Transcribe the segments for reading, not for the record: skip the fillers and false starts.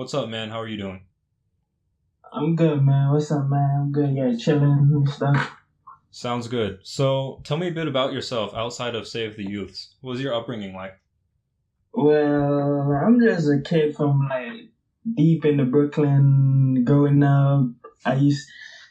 What's up, man? How are you doing? I'm good, man. What's up, man? I'm good. Yeah, chilling and stuff. Sounds good. So, tell me a bit about yourself outside of Save the Youths. What was your upbringing like? Well, I'm just a kid from like deep into Brooklyn. I used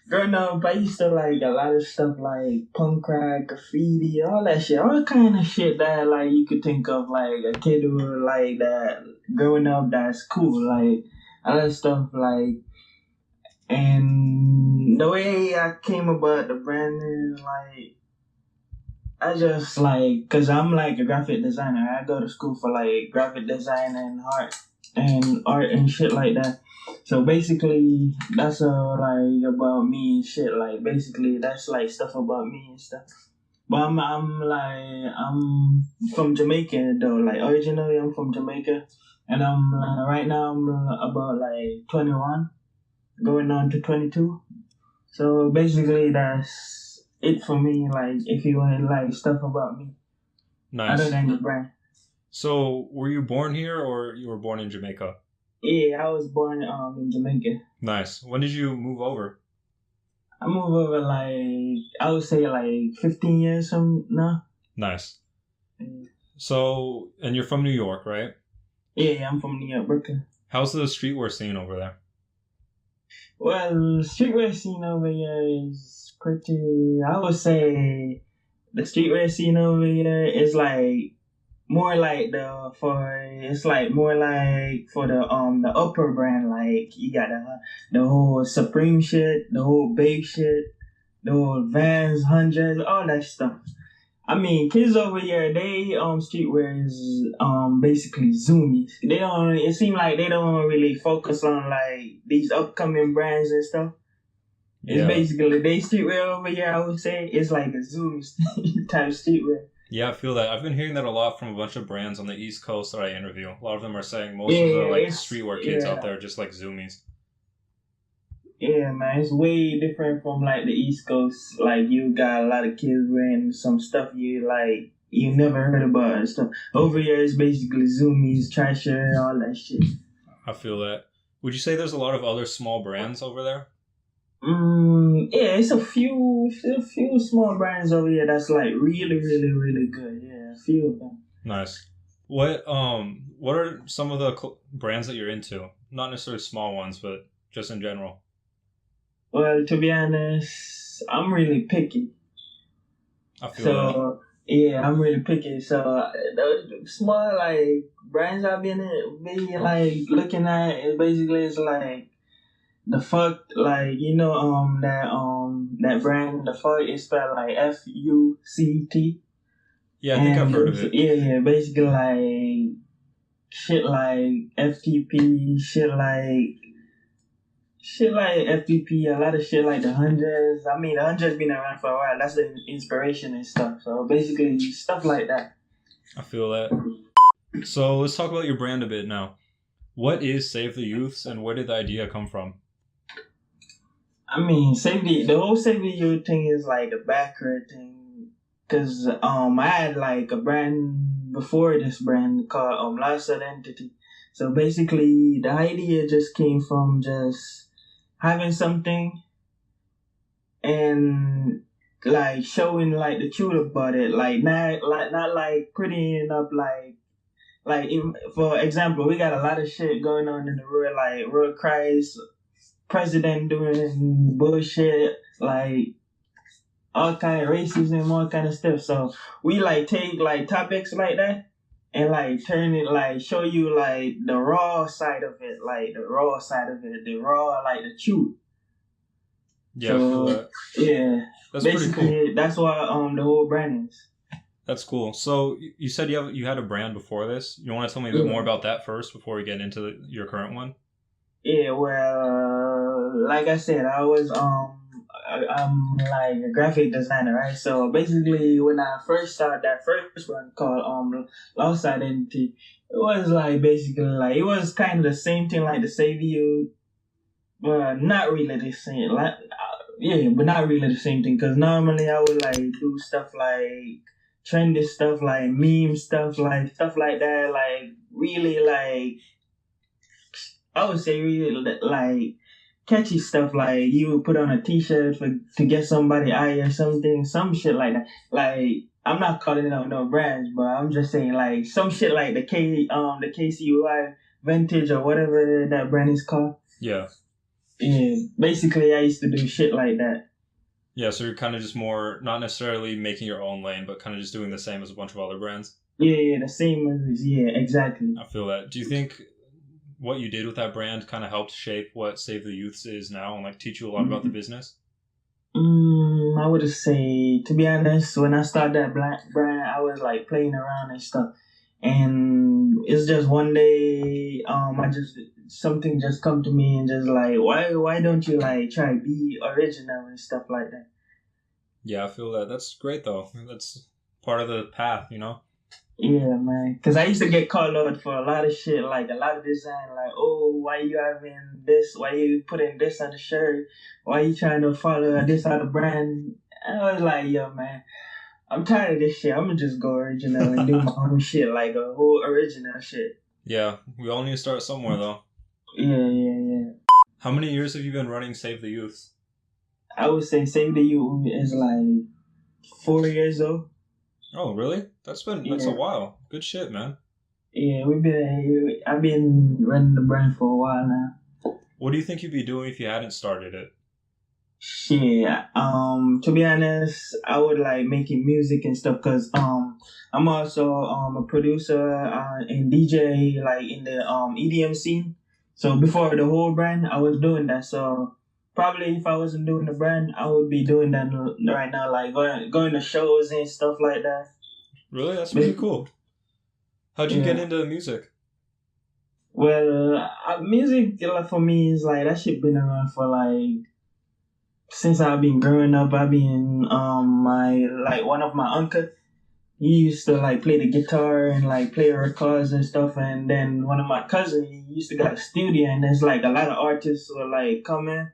to like a lot of stuff like punk rock, graffiti, all that shit, all kind of shit that like you could think of like a kid who would like that growing up. That's cool, like other stuff like. And the way I came about the brand is like I just like, cause I'm like a graphic designer. I go to school for like graphic design and art and shit like that. So basically, that's like about me and shit. Like basically, that's like stuff about me and stuff. But I'm from Jamaica though. Like originally, I'm from Jamaica, and right now I'm about like 21, going on to 22. So basically, that's it for me. Like, if you want like stuff about me, other Nice. than the brand. So, were you born here or you were born in Jamaica? Yeah, I was born in Jamaica. Nice. When did you move over? I moved over like I would say like 15 years from now. Nice. Mm. So, and you're from New York, right? Yeah, I'm from New York, Brooklyn. How's the streetwear scene over there? Well, streetwear scene over here is pretty. I would say the streetwear scene over here is like more like it's like more like for the upper brand. Like you got the whole Supreme shit, the whole Babe shit, the whole Vans, hundreds, all that stuff. I mean, kids over here, they streetwear is basically zoomies. They don't. It seems like they don't really focus on like these upcoming brands and stuff. It's Yeah. basically they streetwear over here. I would say it's like a zoomy type streetwear. Yeah, I feel that. I've been hearing that a lot from a bunch of brands on the East Coast that I interview. A lot of them are saying most of the Yeah, like it's streetwear kids yeah. out there are just like zoomies. Yeah, man, it's way different from like the East Coast. Like you got a lot of kids wearing some stuff you never heard about and stuff. Over here, it's basically zoomies, trasher, all that shit. I feel that. Would you say there's a lot of other small brands over there? Yeah, it's a few small brands over here that's like really, really, really good. Yeah, a few of them. Nice. What are some of the brands that you're into? Not necessarily small ones, but just in general. Well, to be honest, I'm really picky. I feel that. So yeah, I'm really picky. So the small like brands I've been like looking at is basically it's like the fuck like that brand the fuck is spelled like FUCT. Yeah, I think I've heard of it. Yeah, basically like shit like FTP, shit like FTP, a lot of shit like the hundreds. I mean, the hundreds been around for a while. That's the inspiration and stuff. So basically, stuff like that. I feel that. So let's talk about your brand a bit now. What is Save the Youths, and where did the idea come from? I mean, the whole Save the Youth thing is like a backward thing. Cause I had like a brand before this brand called Lost Identity. So basically, the idea just came from just having something and like showing like the truth about it, like not like prettying up for example, we got a lot of shit going on in the world, like real cries, president doing bullshit, like all kind of racism, all kind of stuff. So we like take like topics like that and like turn it like show you like the raw side of it, the raw like the truth. Yeah, I feel that. Yeah, That's pretty cool. That's what the whole brand is. That's cool. So you said you had a brand before this. You want to tell me a bit more about that first before we get into your current one? Yeah, well, like I said, I'm like a graphic designer, right? So basically, when I first started that first one called Lost Identity, it was like basically like it was kind of the same thing like the Save You, but not really the same. Like yeah, but not really the same thing. Cause normally I would like do stuff like trendy stuff, like meme stuff like that, like really like I would say really like catchy stuff, like you would put on a T-shirt to get somebody eye or something, some shit like that. Like I'm not calling out no brands, but I'm just saying like some shit like the KCUI vintage or whatever that brand is called. Yeah. Yeah, basically I used to do shit like that. Yeah, so you're kind of just more, not necessarily making your own lane, but kind of just doing the same as a bunch of other brands. Yeah, the same as, yeah, exactly. I feel that. Do you think what you did with that brand kind of helped shape what Save the Youths is now and like teach you a lot about the business? I would say, to be honest, when I started that brand, I was like playing around and stuff. And it's just one day, something just come to me and just like, why don't you like try to be original and stuff like that? Yeah, I feel that. That's great though. That's part of the path, you know? Yeah, man. Because I used to get called out for a lot of shit, like a lot of design, like, oh, why you having this? Why you putting this on the shirt? Why you trying to follow this other brand? And I was like, yo, man, I'm tired of this shit. I'm going to just go original and do my own shit, like a whole original shit. Yeah, we all need to start somewhere though. Yeah. How many years have you been running Save the Youths? I would say Save the Youth is like 4 years old. Oh, really? That's a while. Good shit, man. Yeah, I've been running the brand for a while now. What do you think you'd be doing if you hadn't started it? Shit, to be honest, I would like making music and stuff because I'm also a producer and DJ like in the EDM scene. So before the whole brand, I was doing that. So probably if I wasn't doing the brand, I would be doing that right now, like going to shows and stuff like that. Really? That's pretty cool. How'd you get into music? Well, music for me is like that shit been around for like since I've been growing up. I've been one of my uncle. He used to like play the guitar and like play records and stuff, and then one of my cousins he used to got a studio, and there's like a lot of artists would like come in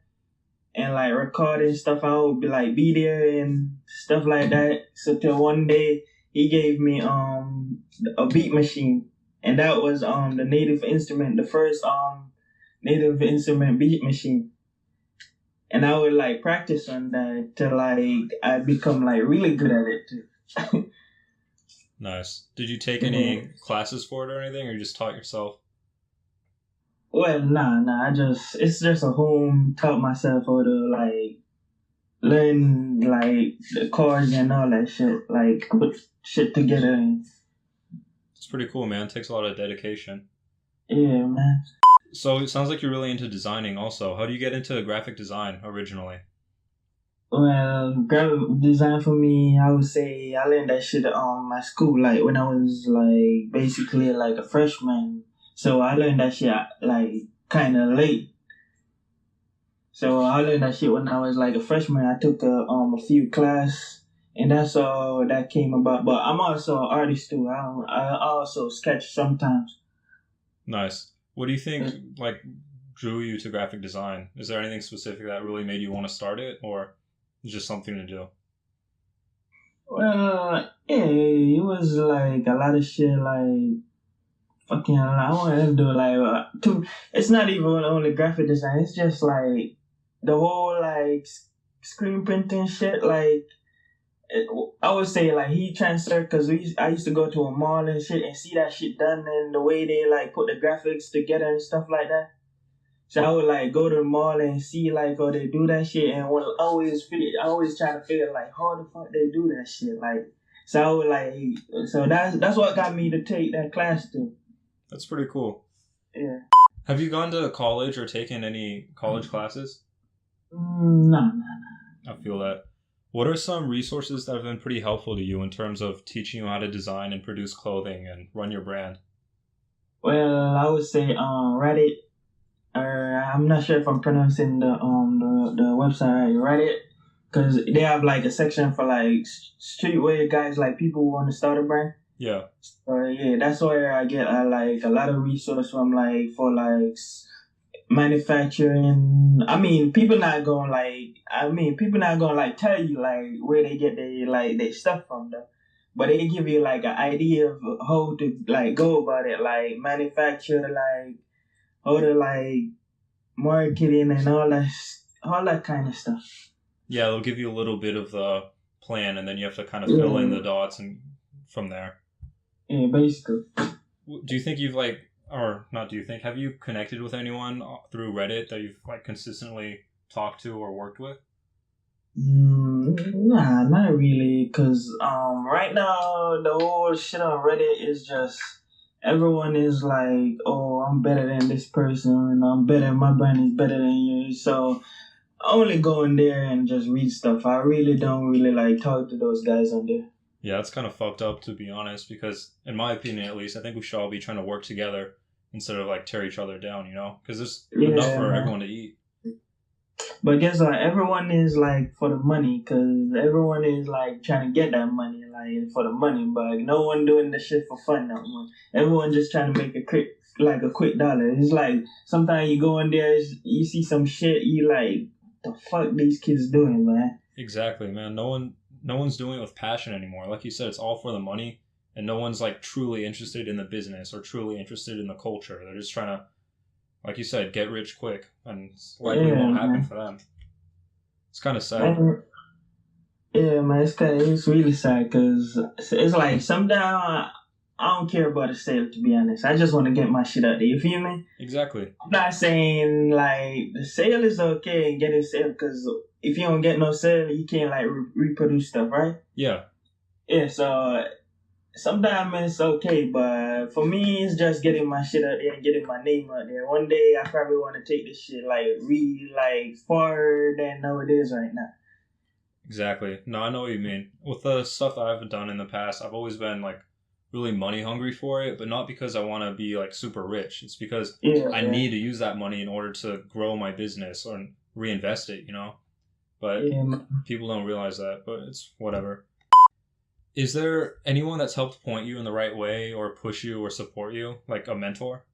and like record and stuff. I would be there and stuff like that. So till one day he gave me a beat machine, and that was the native instrument, the first native instrument beat machine. And I would like practice on that till like I become like really good at it too. Nice. Did you take any classes for it or anything, or you just taught yourself? Well, nah. It's just a home taught myself how to like learn like the chords and all that shit, like put shit together. It's pretty cool, man. It takes a lot of dedication. Yeah, man. So it sounds like you're really into designing also. How do you get into graphic design originally? Well, graphic design for me, I would say I learned that shit on my school, like when I was like basically like a freshman. So I learned that shit like kind of late. So I learned that shit when I was like a freshman. I took a few class, and that's all that came about. But I'm also an artist too. I also sketch sometimes. Nice. What do you think like drew you to graphic design? Is there anything specific that really made you want to start it, or just something to do? Well, yeah, it was like a lot of shit. Like fucking, I want to do like it's not even only graphic design. It's just like the whole like screen printing shit. Like I would say like heat transfer because I used to go to a mall and shit and see that shit done and the way they like put the graphics together and stuff like that. So I would like go to the mall and see like how they do that shit, and I always try to figure like how the fuck they do that shit. Like so I would like so that's what got me to take that class too. That's pretty cool. Yeah. Have you gone to college or taken any college classes? No. I feel that. What are some resources that have been pretty helpful to you in terms of teaching you how to design and produce clothing and run your brand? Well, I would say Reddit. I'm not sure if I'm pronouncing the website right, Reddit, because they have like a section for like streetwear guys, like people who want to start a brand. Yeah. Yeah, that's where I get like a lot of resource from, like for like manufacturing. People not gonna like tell you like where they get their stuff from though. But they give you like an idea of how to like go about it, like manufacture like how to like marketing and all that kind of stuff. Yeah, they'll give you a little bit of the plan, and then you have to kind of fill in the dots and from there. Yeah, basically. Do you think you've like, or not? Do you think have you connected with anyone through Reddit that you've like consistently talked to or worked with? Nah, not really. Cause right now the whole shit on Reddit is just everyone is like, oh, I'm better than this person, and I'm better. My brand is better than yours. So I only go in there and just read stuff. I really don't really like talk to those guys on there. Yeah, that's kind of fucked up, to be honest, because in my opinion, at least, I think we should all be trying to work together instead of like tear each other down, you know? Because there's enough for everyone to eat. But guess what? Everyone is like for the money, because everyone is like trying to get that money, like for the money. But no one doing the shit for fun no more. Everyone just trying to make a quick dollar. It's like sometimes you go in there, you see some shit, you like, the fuck these kids doing, man? Exactly, man. No one's doing it with passion anymore. Like you said, it's all for the money, and no one's like truly interested in the business or truly interested in the culture. They're just trying to, like you said, get rich quick, and it's likely won't happen for them. It's kind of sad. Yeah, man, it's really sad because it's like sometimes I don't care about the sale, to be honest. I just want to get my shit out there. You feel me? Exactly. I'm not saying like the sale is okay and getting sale, because if you don't get no sale, you can't like reproduce stuff, right? Yeah. Yeah, so sometimes it's okay, but for me, it's just getting my shit out there and getting my name out there. One day, I probably want to take this shit like farther than how it is right now. Exactly. No, I know what you mean. With the stuff that I've done in the past, I've always been like really money hungry for it, but not because I want to be like super rich. It's because I need to use that money in order to grow my business or reinvest it, you know? But people don't realize that, but it's whatever. Is there anyone that's helped point you in the right way or push you or support you, like a mentor?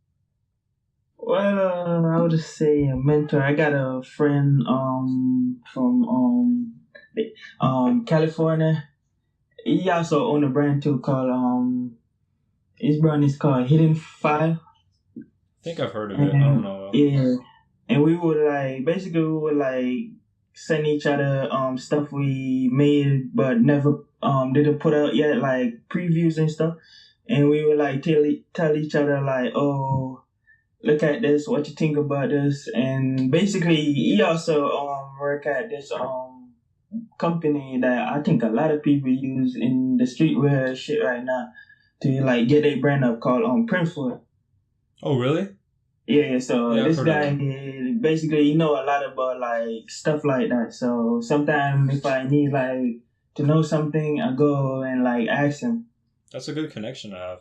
Well, I would say a mentor. I got a friend from California. He also own a brand too called his brand is called Hidden Five. I think I've heard of it. I don't know. Yeah, and we would send each other stuff we made but never didn't put out yet, like previews and stuff. And we would like tell each other like, oh, look at this, what you think about this. And basically he also work at this company that I think a lot of people use in the streetwear shit right now to like get their brand up, called Printful. Oh really? Yeah, so this guy basically he know a lot about like stuff like that. So sometimes if I need like to know something, I go and like ask him. That's a good connection to have.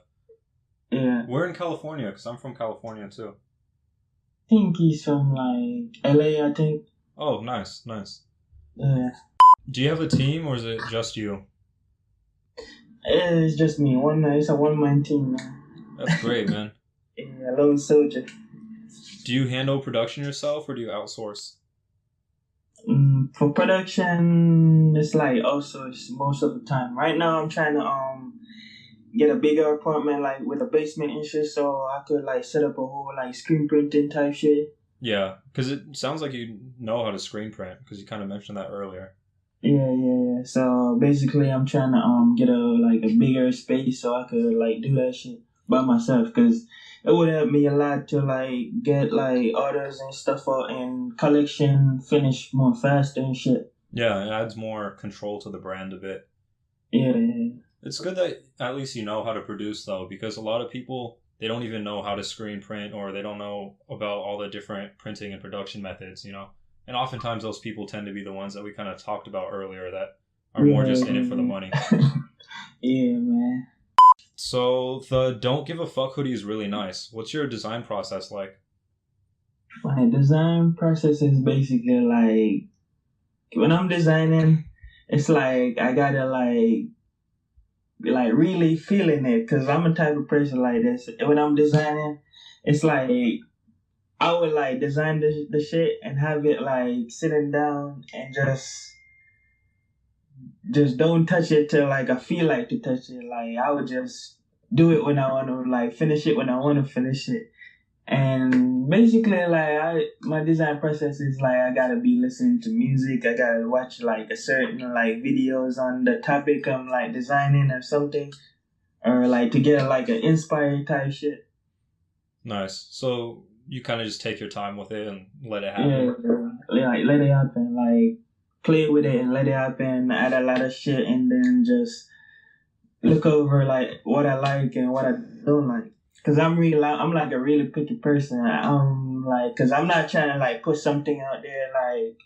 Yeah. We're in California, because I'm from California too. I think he's from like LA, I think. Oh, nice. Yeah. Do you have a team or is it just you? It's just me. It's a one-man team, man. That's great, man. Yeah, lone soldier. Do you handle production yourself or do you outsource? For production, it's like outsource most of the time. Right now, I'm trying to get a bigger apartment, like with a basement and shit, so I could like set up a whole like screen printing type shit. Yeah, because it sounds like you know how to screen print, because you kind of mentioned that earlier. Yeah. So basically, I'm trying to get a bigger space so I could like do that shit by myself, because it would help me a lot to like get like orders and stuff out and collection finish more faster and shit. Yeah, it adds more control to the brand a bit. Yeah. It's good that at least you know how to produce though, because a lot of people, they don't even know how to screen print, or they don't know about all the different printing and production methods, you know? And oftentimes those people tend to be the ones that we kind of talked about earlier that are more just in it for the money. Yeah, man. So the Don't Give a Fuck hoodie is really nice. What's your design process like? My design process is basically like, when I'm designing, it's like I gotta like really feeling it, because I'm a type of person like this. When I'm designing, it's like I would like design the shit and have it like sitting down and just don't touch it till like I feel like to touch it. Like I would just do it when I want to like finish it when I want to finish it. And basically, like my design process is like I gotta be listening to music. I gotta watch like a certain like videos on the topic I'm like designing or something, or like to get like an inspired type shit. Nice. So you kind of just take your time with it and let it happen. Yeah, like let it happen. Like play with it and let it happen. Add a lot of shit and then just look over like what I like and what I don't like. Cause I'm like a really picky person. Cause I'm not trying to like put something out there like,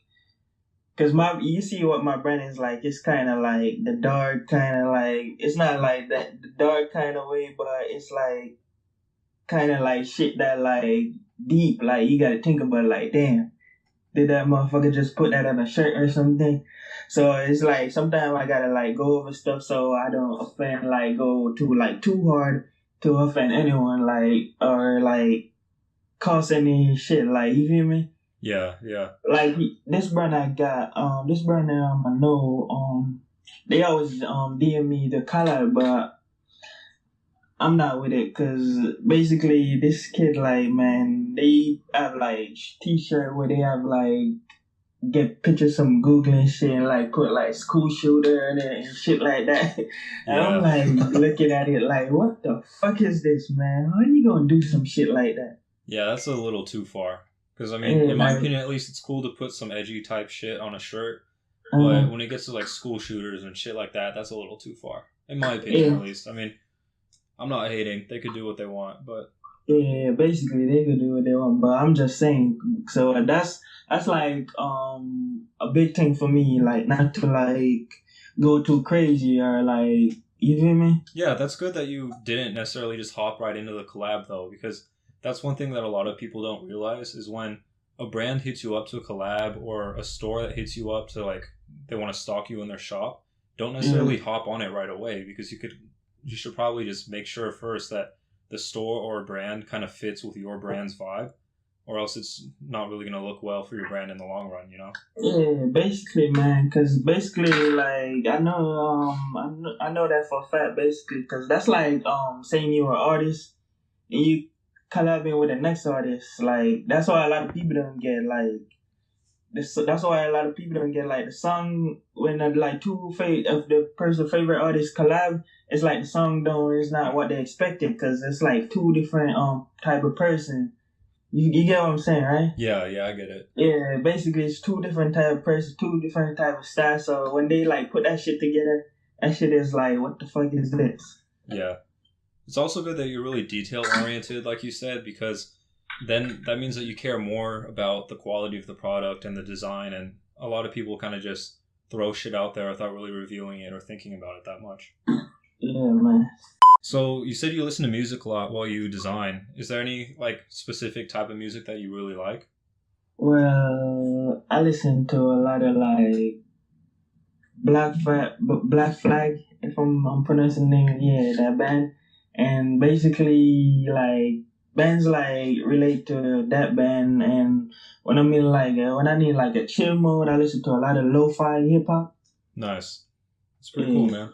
cause you see what my brand is like. It's kind of like the dark kind of like, it's not like that the dark kind of way, but it's like kind of like shit that like deep. Like you gotta think about it, like damn, did that motherfucker just put that on a shirt or something? So it's like sometimes I gotta like go over stuff so I don't offend like go too hard to offend anyone like or like cause any shit like you feel me? Yeah, yeah. Like this brand I got this brand I know they always DM me the color but I'm not with it because basically this kid like man they have like t-shirt where they have like get pictures from Google and shit and like put like school shooter in it and shit like that. And I'm like looking at it like, what the fuck is this, man? How are you gonna do some shit like that? Yeah, that's a little too far. Because I mean, in my opinion, at least, it's cool to put some edgy type shit on a shirt. But when it gets to like school shooters and shit like that, that's a little too far. In my opinion, at least. I mean, I'm not hating. They could do what they want, but yeah, basically they could do what they want. But I'm just saying. So that's like a big thing for me. Like not to like go too crazy or like you feel me? Yeah, that's good that you didn't necessarily just hop right into the collab though, because that's one thing that a lot of people don't realize is when a brand hits you up to a collab or a store that hits you up to like they want to stock you in their shop, don't necessarily hop on it right away because you should probably just make sure first that the store or brand kind of fits with your brand's vibe, or else it's not really going to look well for your brand in the long run, you know? Yeah, basically, man. Because basically, like I know that for a fact. Basically, because that's like saying you're an artist and you collabing with the next artist. Like that's why a lot of people don't get like this. That's why a lot of people don't get like the song when like of the person's favorite artists collab. It's like the song don't is not what they expected because it's like two different type of person. You get what I'm saying, right? Yeah, I get it. Yeah, basically it's two different type of person, two different type of styles. So when they like put that shit together, that shit is like, what the fuck is this? Yeah. It's also good that you're really detail oriented, like you said, because then that means that you care more about the quality of the product and the design, and a lot of people kind of just throw shit out there without really reviewing it or thinking about it that much. Yeah, man. So you said you listen to music a lot while you design. Is there any like specific type of music that you really like? Well, I listen to a lot of like Black Flag, if I'm pronouncing the name, yeah, that band, and basically like bands like relate to that band. And when I mean like when I need like a chill mode, I listen to a lot of lo-fi hip hop. Nice, it's pretty cool, man.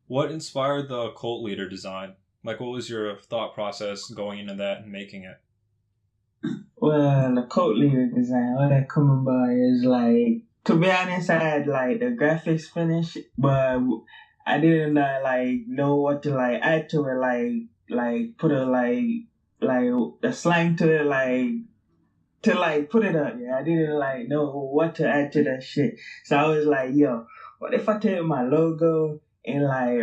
What inspired the cult leader design? Like, what was your thought process going into that and making it? Well, the cult leader design, what that coming by is like, to be honest, I had like the graphics finished, but I didn't like know what to like add to it, like put a like the slang to it, like to like put it up. Yeah, I didn't like know what to add to that shit. So I was like, yo, what if I take my logo and like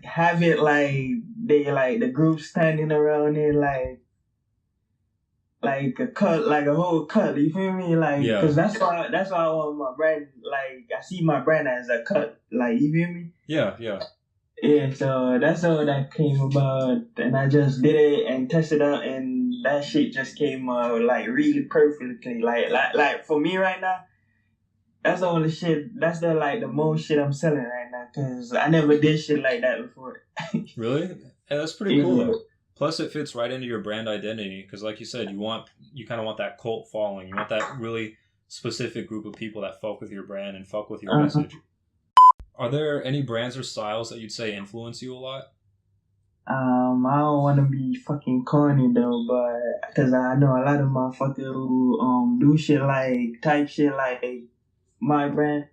have it like they like the group standing around it like a cut, like a whole cut. You feel me? Like, cause that's why I want my brand. Like, I see my brand as a cut. Like, you feel me? Yeah. Yeah. So that's how that came about, and I just did it and tested out, and that shit just came out like really perfectly. Like for me right now, that's the only shit. That's the most shit I'm selling right now, cause I never did shit like that before. Really? Yeah, that's pretty cool though. Plus, it fits right into your brand identity because, like you said, you kind of want that cult following. You want that really specific group of people that fuck with your brand and fuck with your message. Are there any brands or styles that you'd say influence you a lot? I don't want to be fucking corny though, but because I know a lot of motherfuckers who do shit like type shit like my brand.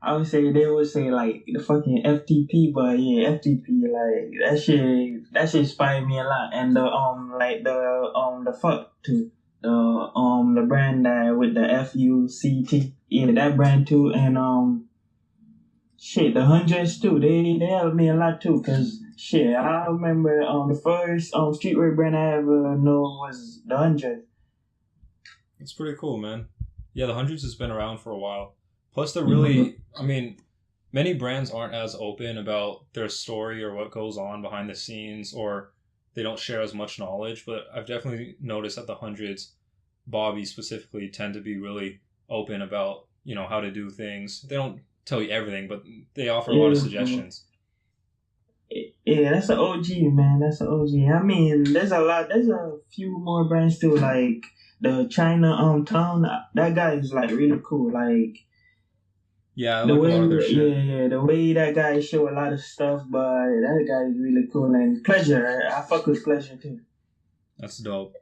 I would say they would say like the fucking FTP, but yeah, FTP like that shit inspired me a lot, and the fuck too, the brand that with the FUCT, yeah, that brand too, and shit, the hundreds too. They helped me a lot too, cause shit, I remember the first streetwear brand I ever know was the hundred. It's pretty cool, man. Yeah, the hundreds has been around for a while. Plus, they're really, I mean, many brands aren't as open about their story or what goes on behind the scenes, or they don't share as much knowledge. But I've definitely noticed that the hundreds, Bobby specifically, tend to be really open about, you know, how to do things. They don't tell you everything, but they offer a lot of suggestions. Yeah, that's an OG, man. That's an OG. I mean, there's a few more brands too, like the China town. That guy is like really cool. Like, yeah, I like a lot of their shit. Yeah, the way that guy show a lot of stuff, but that guy is really cool. And Pleasure, I fuck with Pleasure too. That's dope.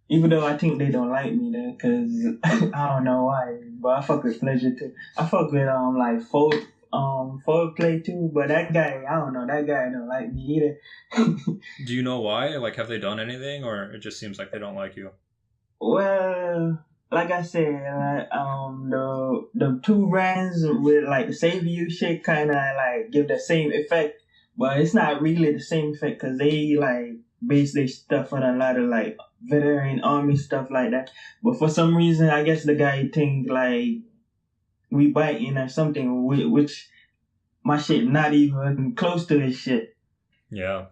Even though I think they don't like me there, cause I don't know why, but I fuck with Pleasure too. I fuck with like Foreplay too, but that guy, I don't know, that guy don't like me either. Do you know why? Like, have they done anything, or it just seems like they don't like you? Well, like I said, like, the two brands with like the Save You shit kind of like give the same effect, but it's not really the same effect because they like base their stuff on a lot of like veteran army stuff like that. But for some reason, I guess the guy think like we biting or something, which my shit not even close to his shit. Yeah.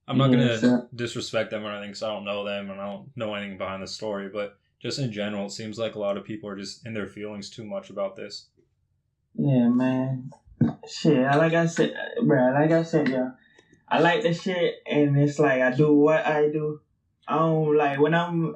I'm not going to disrespect them or anything because I don't know them and I don't know anything behind the story, but just in general, it seems like a lot of people are just in their feelings too much about this. Yeah, man. Shit, like I said, yeah. I like the shit, and it's like I do what I do. I don't like when I'm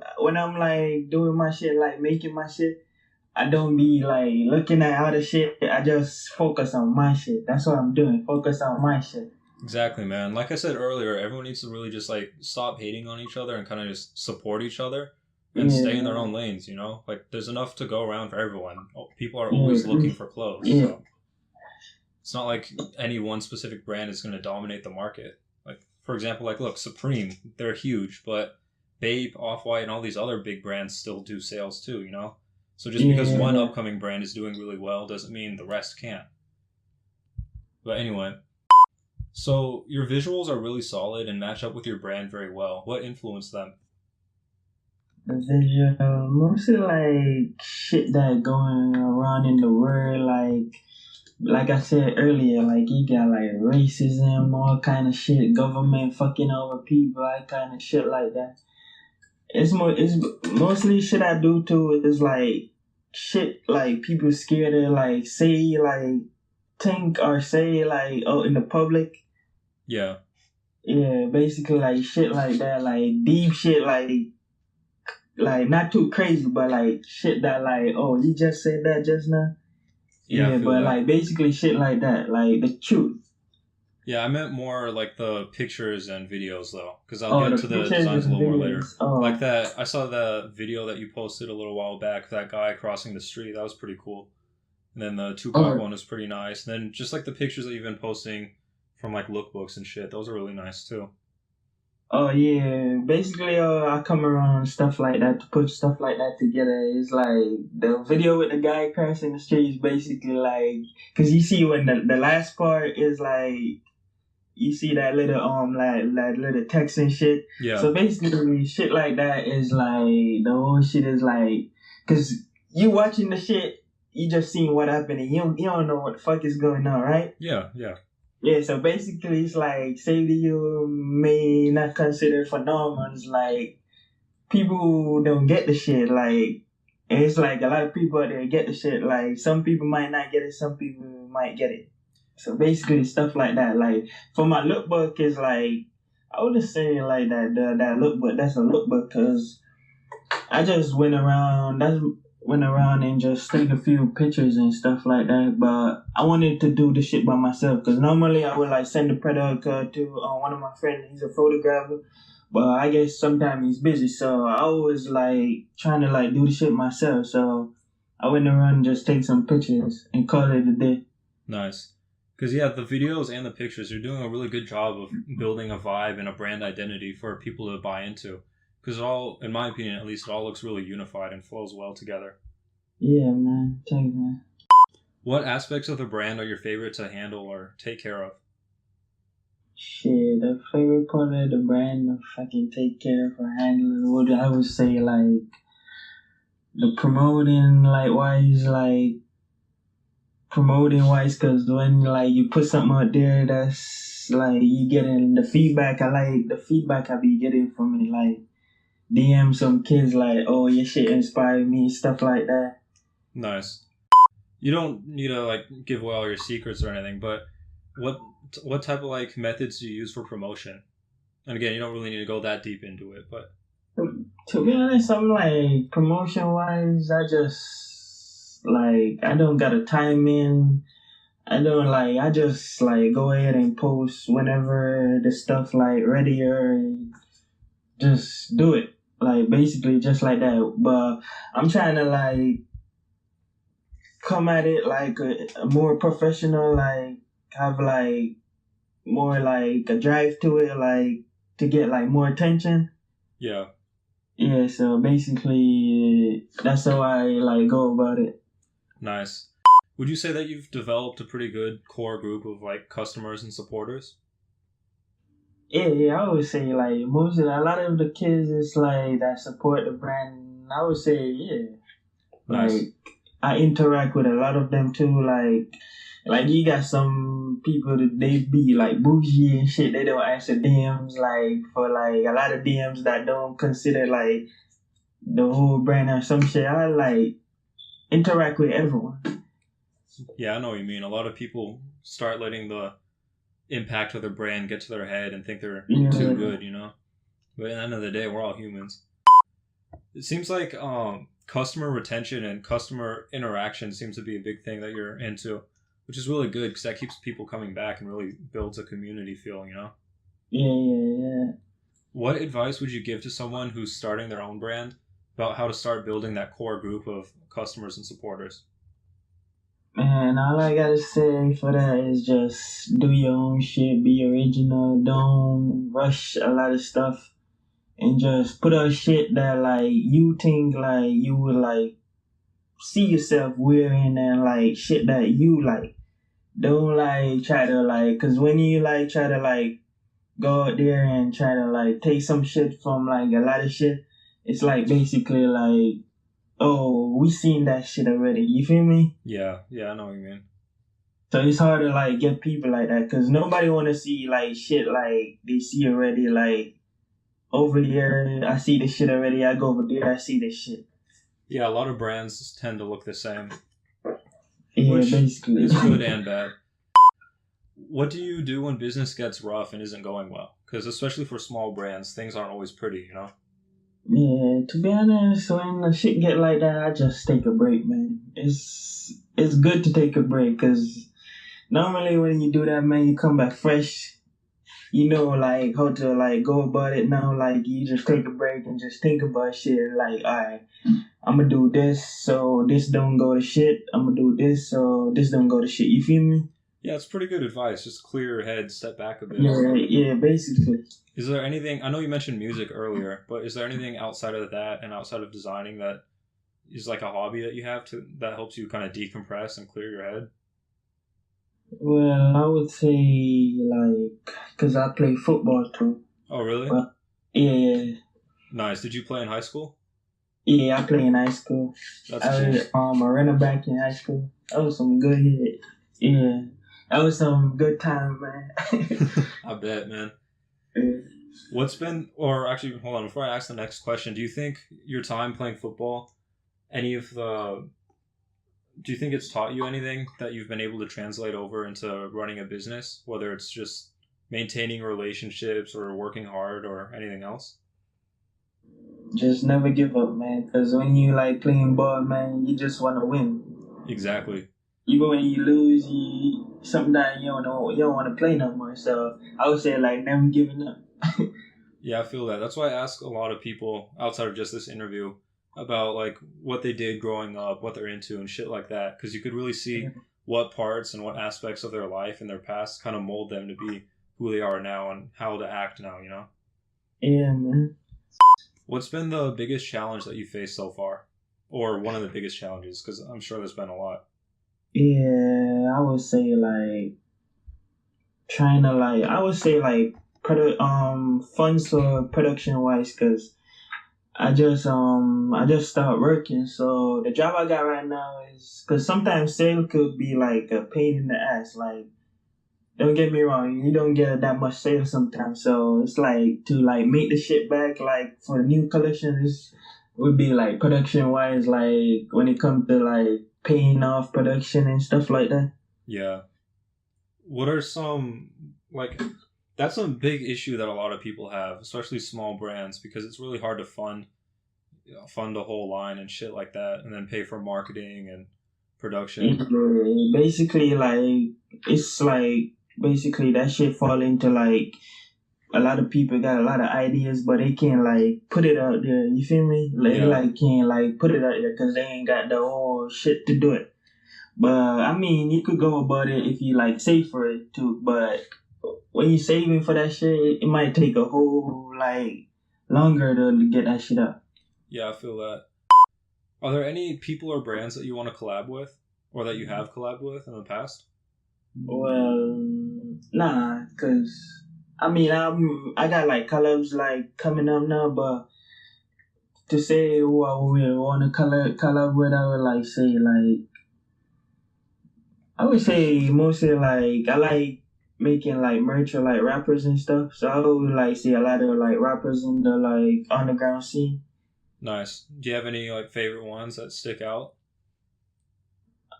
like doing my shit, like making my shit. I don't be like looking at other shit. I just focus on my shit. That's what I'm doing. Focus on my shit. Exactly, man. Like I said earlier, everyone needs to really just like stop hating on each other and kind of just support each other and stay in their own lanes, you know? Like there's enough to go around for everyone. People are always looking for clothes. Yeah. So it's not like any one specific brand is going to dominate the market. Like, for example, like look, Supreme, they're huge, but Bape, Off-White, and all these other big brands still do sales too, you know? So just because one upcoming brand is doing really well doesn't mean the rest can't. But anyway, so your visuals are really solid and match up with your brand very well. What influenced them? The visual, mostly like shit that going around in the world, like I said earlier, like you got like racism, all kind of shit, government fucking over people, that kind of shit like that. It's mostly shit I do too is like shit like people scared to like say like think or say like in the public. Yeah. Yeah, basically like shit like that, like deep shit like not too crazy, but like shit that like, oh, you just said that just now. Yeah, but that. Like basically shit like that, like the truth. Yeah, I meant more like the pictures and videos though, because I'll get to the designs a little more later. Oh. Like that, I saw the video that you posted a little while back. That guy crossing the street, that was pretty cool. And then the Tupac one was pretty nice. And then just like the pictures that you've been posting from like lookbooks and shit, those are really nice too. Oh yeah, basically I come around stuff like that to put stuff like that together. It's like the video with the guy crossing the street is basically like, cause you see when the last part is like, you see that little like little text and shit. Yeah. So basically shit like that is like the whole shit is like, cause you watching the shit, you just seen what happened and you don't know what the fuck is going on, right? Yeah, yeah. Yeah, so basically it's like, say that you may not consider phenomenons, like, people don't get the shit, like, and it's like a lot of people out there get the shit, like, some people might not get it, some people might get it. So basically stuff like that, like, for my lookbook is like, I wouldn't say like that lookbook, that's a lookbook, because I just went around, went around and just take a few pictures and stuff like that. But I wanted to do the shit by myself because normally I would like send the product to one of my friends. He's a photographer, but I guess sometimes he's busy, so I always like trying to like do the shit myself. So I went around and just take some pictures and call it a day. Nice. Because, yeah, the videos and the pictures, you're doing a really good job of building a vibe and a brand identity for people to buy into. Because it all, in my opinion at least, it all looks really unified and flows well together. Yeah, man. Thanks, man. What aspects of the brand are your favorite to handle or take care of? Shit, the favorite part of the brand, if I can take care of or handle it, I would say, like, the promoting, like, because when, like, you put something out there that's, like, you getting the feedback, I like the feedback I be getting from it, like, DM some kids, like, oh, your shit inspired me, stuff like that. Nice. You don't need to, like, give away all your secrets or anything, but what type of, like, methods do you use for promotion? And again, you don't really need to go that deep into it, but... To be honest, I'm, like, promotion-wise, I don't got a time in. I just, like, go ahead and post whenever the stuff, like, ready or just do it. Like, basically just like that. But I'm trying to, like, come at it, like, a more professional, like, have, like, more, like, a drive to it, like, to get, like, more attention. Yeah. Yeah, so basically, that's how I, like, go about it. Nice. Would you say that you've developed a pretty good core group of, like, customers and supporters? Yeah, I would say, like, a lot of the kids is, like, that support the brand, I would say, yeah. Nice. Like, I interact with a lot of them, too, like, you got some people that they be, like, bougie and shit, they don't answer DMs, like, for, like, a lot of DMs that don't consider, like, the whole brand or some shit. I, like, interact with everyone. Yeah, I know what you mean. A lot of people start letting the impact of their brand get to their head and think they're too good, you know? But at the end of the day, we're all humans. It seems like customer retention and customer interaction seems to be a big thing that you're into, which is really good because that keeps people coming back and really builds a community feel, you know? Yeah. What advice would you give to someone who's starting their own brand about how to start building that core group of customers and supporters? Man, all I gotta say for that is just do your own shit, be original, don't rush a lot of stuff, and just put out shit that, like, you think, like, you would, like, see yourself wearing, and, like, shit that you like. Don't, like, try to, like, cause when you, like, try to, like, go out there and try to, like, take some shit from, like, a lot of shit, it's, like, basically, like, oh, we seen that shit already. You feel me? Yeah, I know what you mean. So it's hard to, like, get people like that because nobody want to see, like, shit like they see already. Like, over here, I see this shit already. I go over there, I see this shit. Yeah, a lot of brands tend to look the same. Yeah, which basically. is good and bad. What do you do when business gets rough and isn't going well? Because especially for small brands, things aren't always pretty, you know? Yeah, to be honest, when the shit get like that, I just take a break, man. It's good to take a break because normally when you do that, man, you come back fresh. You know, like, how to, like, go about it now. Like, you just take a break and just think about shit. Like, alright, I'm gonna do this so this don't go to shit. I'm gonna do this so this don't go to shit. You feel me? Yeah, it's pretty good advice. Just clear your head, step back a bit. Yeah, basically. Is there anything, I know you mentioned music earlier, but is there anything outside of that and outside of designing that is like a hobby that you have that helps you kind of decompress and clear your head? Well, I would say, like, because I play football too. Oh, really? But, yeah. Nice. Did you play in high school? Yeah, I play in high school. That's I was a running back in high school. That was some good hit. Yeah. That was some good time, man. I bet, man. Yeah. Or actually, hold on, before I ask the next question, do you think your time playing football, do you think it's taught you anything that you've been able to translate over into running a business, whether it's just maintaining relationships or working hard or anything else? just never give up, man. Because when you like playing ball, man, you just want to win. Exactly. Even when you lose, sometimes you don't want to play no more. So I would say like never giving up. Yeah, I feel that. That's why I ask a lot of people outside of just this interview about like what they did growing up, what they're into, and shit like that. Because you could really see what parts and what aspects of their life and their past kind of mold them to be who they are now and how to act now. You know? Yeah, man. What's been the biggest challenge that you faced so far, or one of the biggest challenges? Because I'm sure there's been a lot. Yeah, I would say like trying to like I would say like funds for production wise, because I just started working, so the job I got right now is because sometimes sale could be like a pain in the ass. Like, don't get me wrong, you don't get that much sale sometimes, so it's like to like make the shit back like for the new collections would be like production wise, like when it comes to like paying off production and stuff like that. Yeah. What are some like? That's a big issue that a lot of people have, especially small brands, because it's really hard to fund a whole line and shit like that, and then pay for marketing and production. Yeah, basically, like it's like basically that shit fall into like a lot of people got a lot of ideas, but they can't like put it out there. You feel me? Like, Yeah. They like can't like put it out there because they ain't got the whole shit to do it. But I mean, you could go about it if you like save for it too. But when you saving for that shit, it might take a whole like longer to get that shit up. Yeah, I feel that. Are there any people or brands that you want to collab with, or that you have collabed with in the past? Well, nah, cause I mean I got like collabs like coming up now, but to say who I would want to collab with, I would like say like I would say mostly like I like making like merch or like rappers and stuff. So I would like see a lot of like rappers in the like underground scene. Nice. Do you have any like favorite ones that stick out?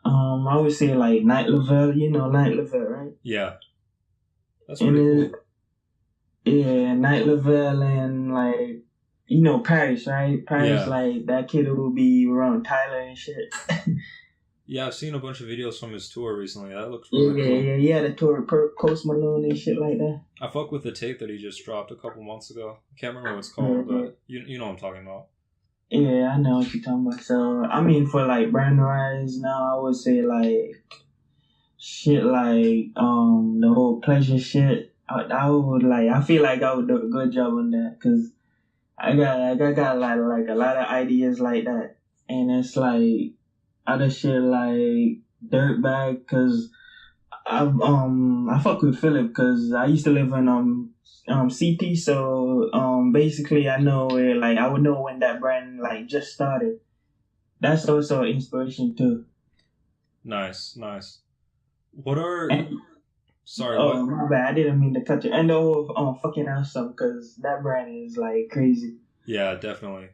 I would say like Night Level, you know Night Level, right? Yeah, that's And pretty cool. yeah, Night Level and like Paris, right? Paris, Yeah. like that kid who be around Tyler and shit. Yeah, I've seen a bunch of videos from his tour recently. That looks really cool. Yeah, the tour Post Malone and shit like that. I fuck with the tape that he just dropped a couple months ago. I can't remember what it's called, but you know what I'm talking about. Yeah, I know what you're talking about. So, I mean, for like brand wise now, I would say like shit like the whole pleasure shit. I would like. I feel like I would do a good job on that because I got like a lot of ideas like that, and it's like other shit like Dirtbag because I fuck with Philip because I used to live in CT, so basically I know where like I would know when that brand like just started. That's also inspiration too. Nice. What are... And, Sorry, oh what? my bad, I didn't mean to cut you. And the whole fucking awesome because that brand is like crazy. Yeah, definitely.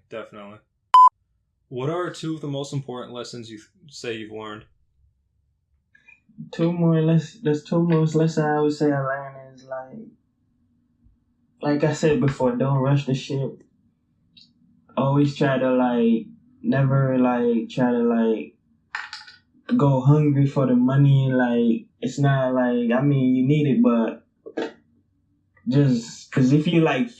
What are two of the most important lessons you say you've learned? There's two more lessons I would say I learned is like I said before, don't rush the shit. Always try to like never like try to like go hungry for the money. Like it's not like I mean you need it, but just because if you like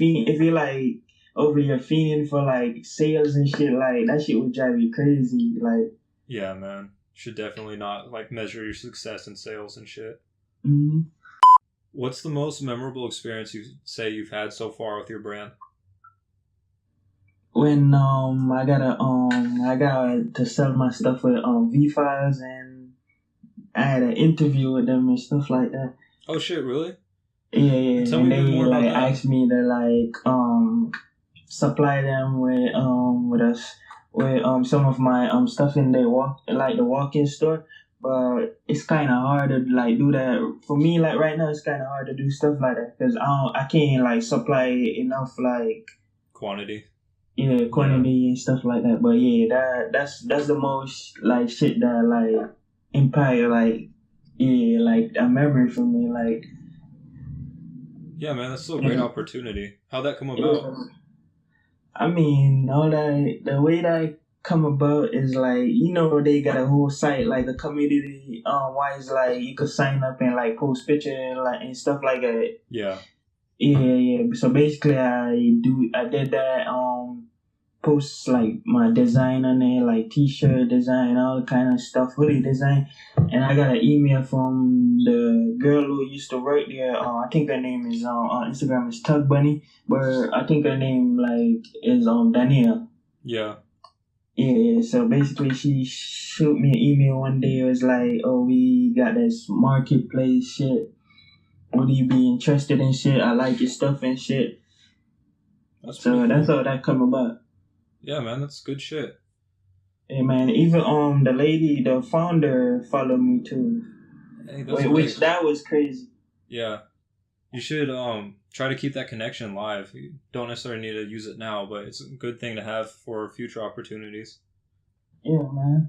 over your feeding for like sales and shit, like that shit would drive you crazy. Like Yeah, man. Should definitely not like measure your success in sales and shit. mm-hmm. What's the most memorable experience you say you've had so far with your brand? When I got to sell my stuff with V5s and I had an interview with them and stuff like that. Oh shit, really? Yeah. Tell me a bit more about that. Asked me to like supply them with some of my some in the walk-in store, but it's kind of hard to like do that for me. Like right now, it's kind of hard to do stuff like that because I can't like supply enough like quantity. Yeah, quantity and stuff like that. But yeah, that's the most like shit that like impact like like a memory for me like. Yeah, man, that's still a great opportunity. How'd that come about? I mean, all that the way that come about is like they got a whole site like a community wise like you could sign up and like post picture like and stuff like that. Yeah. Yeah. So basically, I did that. Post like my design on there, like T-shirt design, all kind of stuff, hoodie design, and I got an email from the girl who used to work there. I think her name is on Instagram is Tug Bunny, but I think her name like is Danielle. Yeah. Yeah. So basically, she shoot me an email one day. It was like, "Oh, we got this marketplace shit. Would you be interested in shit? I like your stuff and shit." That's so cool. That's how that come about. Yeah, man, that's good shit. Hey, man, even the lady, the founder, followed me too. Hey, which that was crazy. Yeah, you should try to keep that connection live. You don't necessarily need to use it now, but it's a good thing to have for future opportunities. Yeah, man.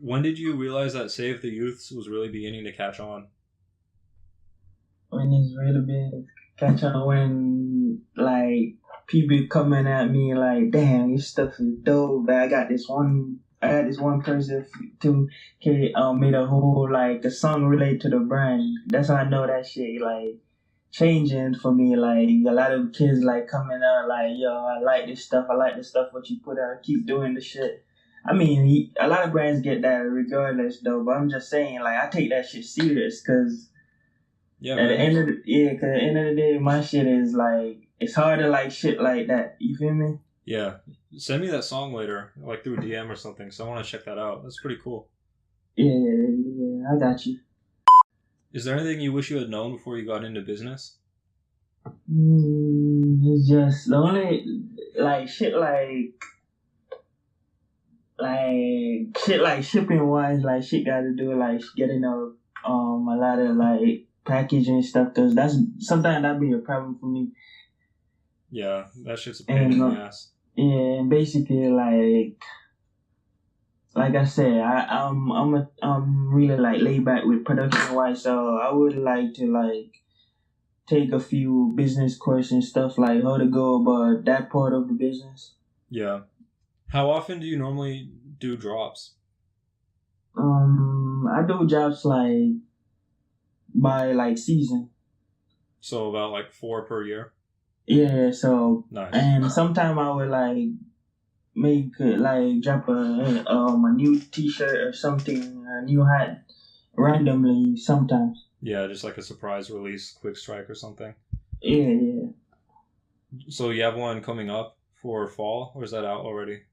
When did you realize that Save the Youths was really beginning to catch on? When it's really big catch on, when like people coming at me like, "Damn, your stuff is dope." But I had this one person to made a whole like a song related to the brand. That's how I know that shit like changing for me. Like a lot of kids like coming out like, "Yo, I like this stuff. I like the stuff what you put out. Keep doing the shit." I mean, a lot of brands get that regardless though. But I'm just saying, like, I take that shit serious because. Yeah, at the end of the day, my shit is like it's hard to like shit like that. You feel me? Yeah. Send me that song later, like through a DM or something. So I want to check that out. That's pretty cool. Yeah, I got you. Is there anything you wish you had known before you got into business? It's just the only like shit like shipping wise, like shit got to do like getting a lot of like packaging stuff because that's sometimes that be a problem for me. Yeah, that shit's a pain in the ass. Yeah, and basically like I said, I'm really like laid back with production wise, so I would like to like take a few business courses and stuff like how to go about that part of the business. Yeah. How often do you normally do drops? I do drops like by like season. So about like 4 per year? Yeah, so nice. And sometimes I would like make like drop a new T-shirt or something, a new hat randomly sometimes. Yeah, just like a surprise release, quick strike or something. Yeah. So you have one coming up for fall, or is that out already?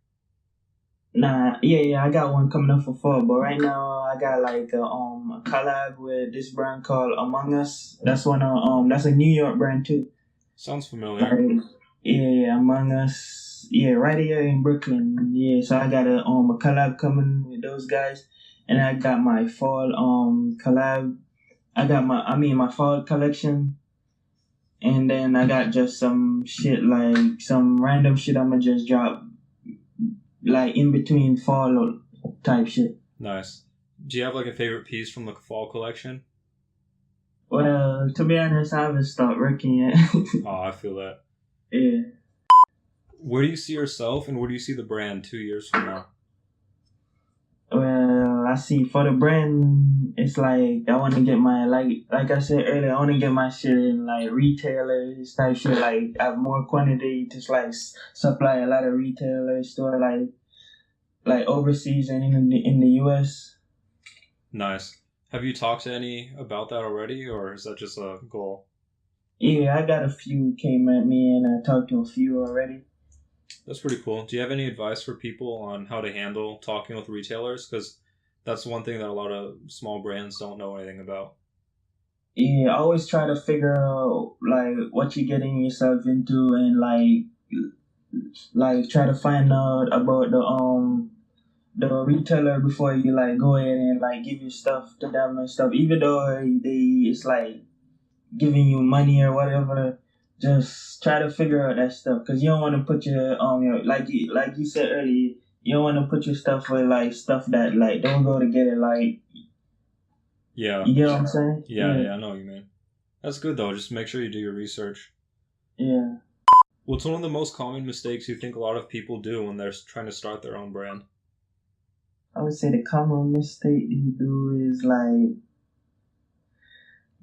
Nah, yeah, I got one coming up for fall, but right now I got like a collab with this brand called Among Us. That's that's a New York brand too. Sounds familiar. Like, yeah, Among Us. Yeah, right here in Brooklyn. Yeah, so I got a collab coming with those guys, and I got my fall collab. I got my fall collection, and then I got just some shit like some random shit I'ma just drop like in between fall type shit. Nice. Do you have like a favorite piece from the fall collection? Well, to be honest, I haven't started working yet. Oh, I feel that. Yeah. Where do you see yourself and where do you see the brand 2 years from now? Well, I see for the brand, it's like I want to get my like I said earlier, I want to get my shit in like retailers type shit, like have more quantity to like supply a lot of retailers store like overseas and in the US. Nice. Have you talked to any about that already, or is that just a goal? Yeah, I got a few came at me, and I talked to a few already. That's pretty cool. Do you have any advice for people on how to handle talking with retailers? Because that's one thing that a lot of small brands don't know anything about. Yeah, I always try to figure out like what you're getting yourself into, and like try to find out about the retailer before you like go ahead and like give your stuff to them and stuff. Even though it's like giving you money or whatever, just try to figure out that stuff because you don't want to put your like you said earlier, you don't want to put your stuff with like stuff that like don't go together. Like, yeah, you get what I'm saying? Yeah, I know what you mean. That's good though. Just make sure you do your research. Yeah. What's one of the most common mistakes you think a lot of people do when they're trying to start their own brand? I would say the common mistake you do is like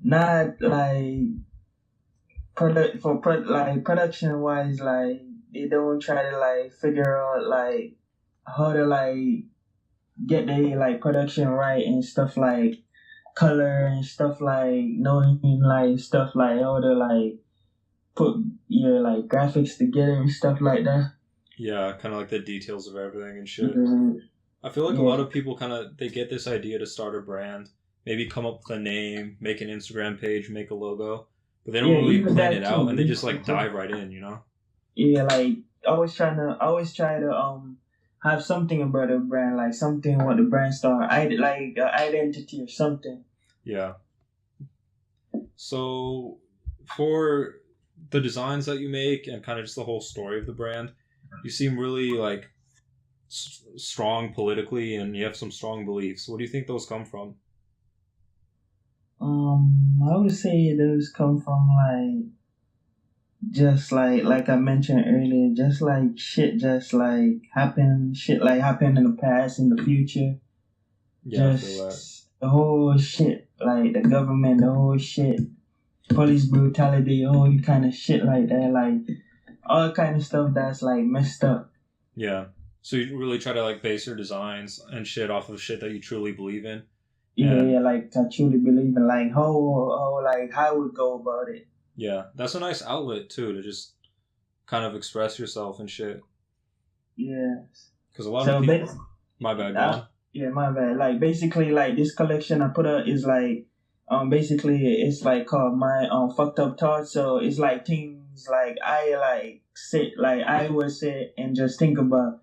not like production wise, like they don't try to like figure out like how to like get the like production right and stuff like color and stuff like knowing like stuff like how to like put your like graphics together and stuff like that. Yeah, kind of like the details of everything and shit. Mm-hmm. I feel like a lot of people they get this idea to start a brand, maybe come up with a name, make an Instagram page, make a logo, but they don't really plan it out and they just like dive right in, you know? Yeah, like I always try to have something about a brand, like something what the brand start, like identity or something. Yeah. So for the designs that you make and kind of just the whole story of the brand, you seem really like strong politically and you have some strong beliefs. What do you think those come from? I would say those come from like just like I mentioned earlier, just like shit happened in the past, in the future. Yeah, just I feel that. The whole shit, like the government, the whole shit, police brutality, all kind of shit like that, like all kind of stuff that's like messed up. Yeah. So you really try to like base your designs and shit off of shit that you truly believe in. Yeah, like I truly believe in like how we go about it. Yeah, that's a nice outlet too to just kind of express yourself and shit. Yeah. Because a lot of people. My bad, go on. Yeah, my bad. Like basically, like this collection I put out is like, basically it's like called my fucked up thoughts. So it's like things like I would sit and just think about.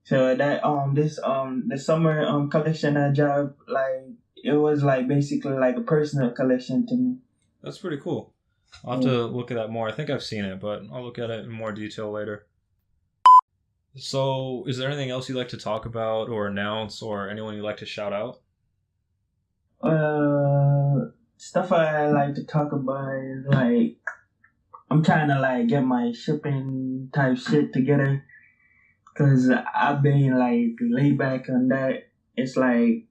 So that the summer collection I dropped, like it was like basically like a personal collection to me. That's pretty cool. I'll have to look at that more. I think I've seen it, but I'll look at it in more detail later. So, is there anything else you'd like to talk about or announce or anyone you'd like to shout out? Stuff I like to talk about is like I'm trying to like get my shipping type shit together because I've been like laid back on that. It's like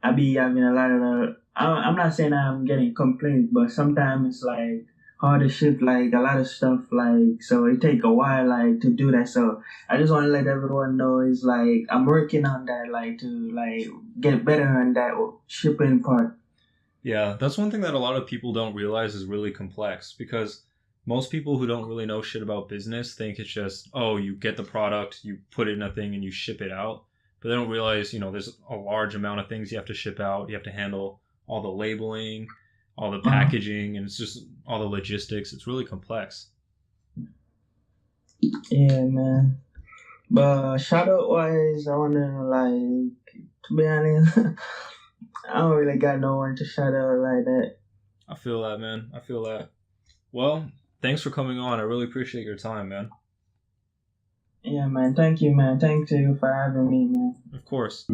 I be having a lot of I'm not saying I'm getting complaints, but sometimes it's like hard to ship like a lot of stuff, like so it take a while like to do that. So I just want to let everyone know is like I'm working on that, like to like get better on that shipping part. Yeah, that's one thing that a lot of people don't realize is really complex because most people who don't really know shit about business think it's just, oh, you get the product, you put it in a thing and you ship it out. But they don't realize, there's a large amount of things you have to ship out. You have to handle all the labeling, all the packaging, and it's just all the logistics. It's really complex. Yeah, man. But shout out wise, I wanna like, to be honest, I don't really got no one to shout out like that. I feel that, man. I feel that. Well, thanks for coming on. I really appreciate your time, man. Yeah, man. Thank you, man. Thank you for having me, man. Of course.